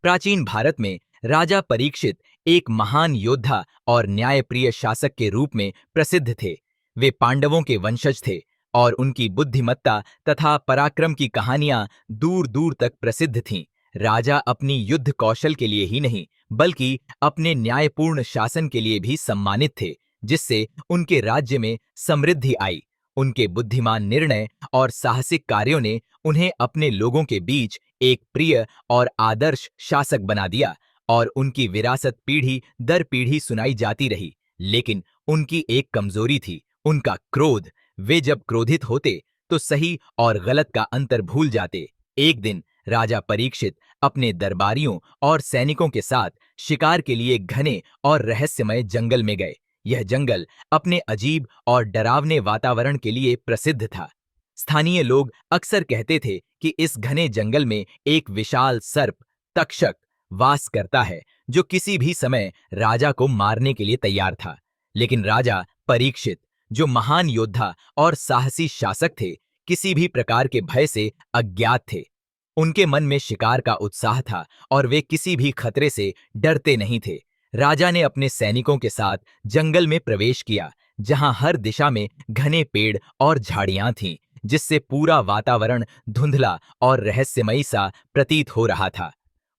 प्राचीन भारत में राजा परीक्षित एक महान योद्धा और न्यायप्रिय शासक के रूप में प्रसिद्ध थे। वे पांडवों के वंशज थे और उनकी बुद्धिमत्ता तथा पराक्रम की कहानियां दूर दूर तक प्रसिद्ध थीं। राजा अपनी युद्ध कौशल के लिए ही नहीं, बल्कि अपने न्यायपूर्ण शासन के लिए भी सम्मानित थे, जिससे उनके राज्य में समृद्धि आई। उनके बुद्धिमान निर्णय और साहसिक कार्यों ने उन्हें अपने लोगों के बीच एक प्रिय और आदर्श शासक बना दिया और उनकी विरासत पीढ़ी दर पीढ़ी सुनाई जाती रही। लेकिन उनकी एक कमजोरी थी, उनका क्रोध। वे जब क्रोधित होते तो सही और गलत का अंतर भूल जाते। एक दिन राजा परीक्षित अपने दरबारियों और सैनिकों के साथ शिकार के लिए घने और रहस्यमय जंगल में गए। यह जंगल अपने अजीब और डरावने वातावरण के लिए प्रसिद्ध था। स्थानीय लोग अक्सर कहते थे कि इस घने जंगल में एक विशाल सर्प तक्षक वास करता है, जो किसी भी समय राजा को मारने के लिए तैयार था। लेकिन राजा परीक्षित, जो महान योद्धा और साहसी शासक थे, किसी भी प्रकार के भय से अज्ञात थे। उनके मन में शिकार का उत्साह था और वे किसी भी खतरे से डरते नहीं थे। राजा ने अपने सैनिकों के साथ जंगल में प्रवेश किया, जहां हर दिशा में घने पेड़ और झाड़ियां थीं, जिससे पूरा वातावरण धुंधला और रहस्यमयी सा प्रतीत हो रहा था।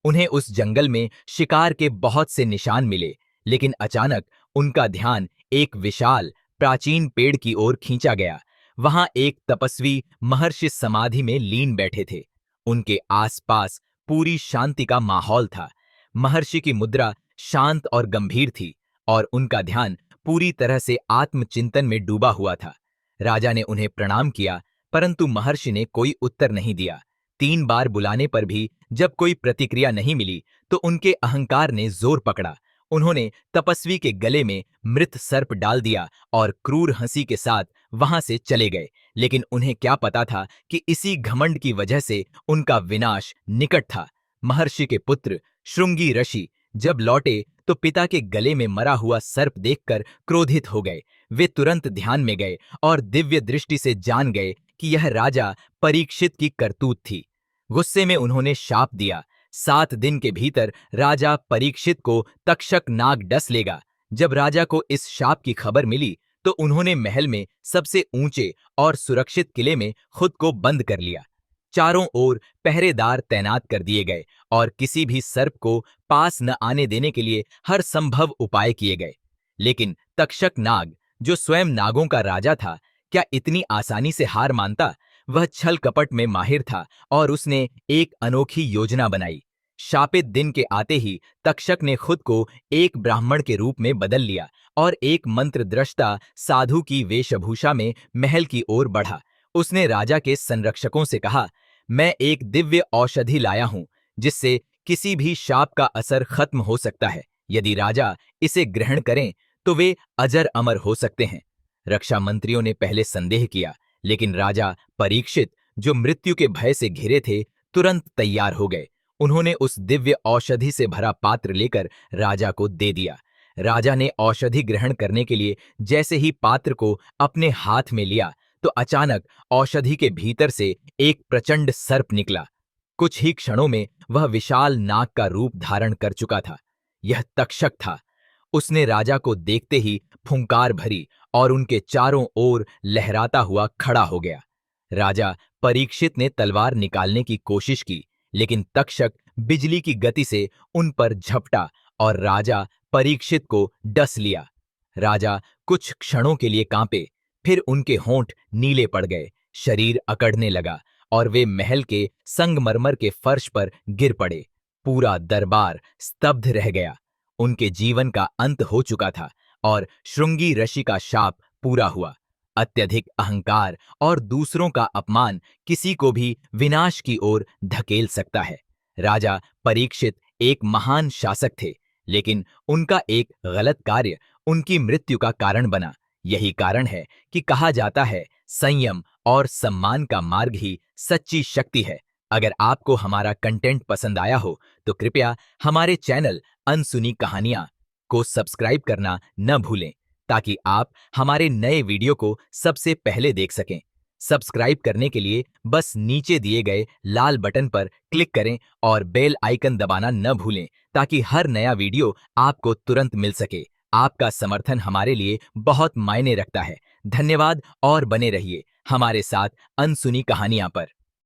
उन्हें उस जंगल में शिकार के बहुत से निशान मिले, लेकिन अचानक उनका ध्यान एक विशाल प्राचीन पेड़ की ओर खींचा गया। वहां एक तपस्वी महर्षि समाधि में लीन बैठे थे। उनके आसपास पूरी शांति का माहौल था। महर्षि की मुद्रा शांत और गंभीर थी और उनका ध्यान पूरी तरह से आत्मचिंतन में डूबा हुआ था। राजा ने उन्हें प्रणाम किया, परंतु महर्षि ने कोई उत्तर नहीं दिया। 3 बार बुलाने पर भी जब कोई प्रतिक्रिया नहीं मिली तो उनके अहंकार ने जोर पकड़ा। उन्होंने तपस्वी के गले में मृत सर्प डाल दिया और क्रूर हंसी के साथ वहां से चले गए। लेकिन उन्हें क्या पता था कि इसी घमंड की वजह से उनका विनाश निकट था। महर्षि के पुत्र श्रृंगी ऋषि जब लौटे तो पिता के गले में मरा हुआ सर्प देखकर क्रोधित हो गए। वे तुरंत ध्यान में गए और दिव्य दृष्टि से जान गए कि यह राजा परीक्षित की करतूत थी। गुस्से में उन्होंने शाप दिया, 7 दिन के भीतर राजा परीक्षित को तक्षक नाग डस लेगा। जब राजा को इस शाप की खबर मिली तो उन्होंने महल में सबसे ऊंचे और सुरक्षित किले में खुद को बंद कर लिया। चारों ओर पहरेदार तैनात कर दिए गए और किसी भी सर्प को पास न आने देने के लिए हर संभव उपाय किए गए। लेकिन तक्षक नाग, जो स्वयं नागों का राजा था, क्या इतनी आसानी से हार मानता? वह छल कपट में माहिर था और उसने एक अनोखी योजना बनाई। शापित दिन के आते ही तक्षक ने खुद को एक ब्राह्मण के रूप में बदल लिया और एक मंत्रद्रष्टा साधु की वेशभूषा में महल की ओर बढ़ा। उसने राजा के संरक्षकों से कहा, मैं एक दिव्य औषधि लाया हूं, जिससे किसी भी शाप का असर खत्म हो सकता है। यदि राजा इसे ग्रहण करें तो वे अजर अमर हो सकते हैं। रक्षा मंत्रियों ने पहले संदेह किया, लेकिन राजा परीक्षित, जो मृत्यु के भय से घिरे थे, तुरंत तैयार हो गए। उन्होंने उस दिव्य औषधि से भरा पात्र लेकर राजा को दे दिया। राजा ने औषधि ग्रहण करने के लिए जैसे ही पात्र को अपने हाथ में लिया तो अचानक औषधि के भीतर से एक प्रचंड सर्प निकला। कुछ ही क्षणों में वह विशाल नाग का रूप धारण कर चुका था। यह तक्षक था। उसने राजा को देखते ही फुंकार भरी और उनके चारों ओर लहराता हुआ खड़ा हो गया। राजा परीक्षित ने तलवार निकालने की कोशिश की, लेकिन तक्षक बिजली की गति से उन पर झपटा और राजा परीक्षित को डस लिया। राजा कुछ क्षणों के लिए कांपे, फिर उनके होंठ नीले पड़ गए, शरीर अकड़ने लगा और वे महल के संगमरमर के फर्श पर गिर पड़े। पूरा दरबार स्तब्ध रह गया। उनके जीवन का अंत हो चुका था और श्रृंगी ऋषि का शाप पूरा हुआ। अत्यधिक अहंकार और दूसरों का अपमान किसी को भी विनाश की ओर धकेल सकता है। राजा परीक्षित एक महान शासक थे, लेकिन उनका एक गलत कार्य उनकी मृत्यु का कारण बना। यही कारण है कि कहा जाता है, संयम और सम्मान का मार्ग ही सच्ची शक्ति है। अगर आपको हमारा कंटेंट पसंद आया हो तो कृपया हमारे चैनल अनसुनी कहानियां को सब्सक्राइब करना न भूलें, ताकि आप हमारे नए वीडियो को सबसे पहले देख सकें। सब्सक्राइब करने के लिए बस नीचे दिए गए लाल बटन पर क्लिक करें और बेल आइकन दबाना न भूलें ताकि हर नया वीडियो आपको तुरंत मिल सके। आपका समर्थन हमारे लिए बहुत मायने रखता है। धन्यवाद और बने रहिए हमारे साथ अनसुनी कहानियां पर।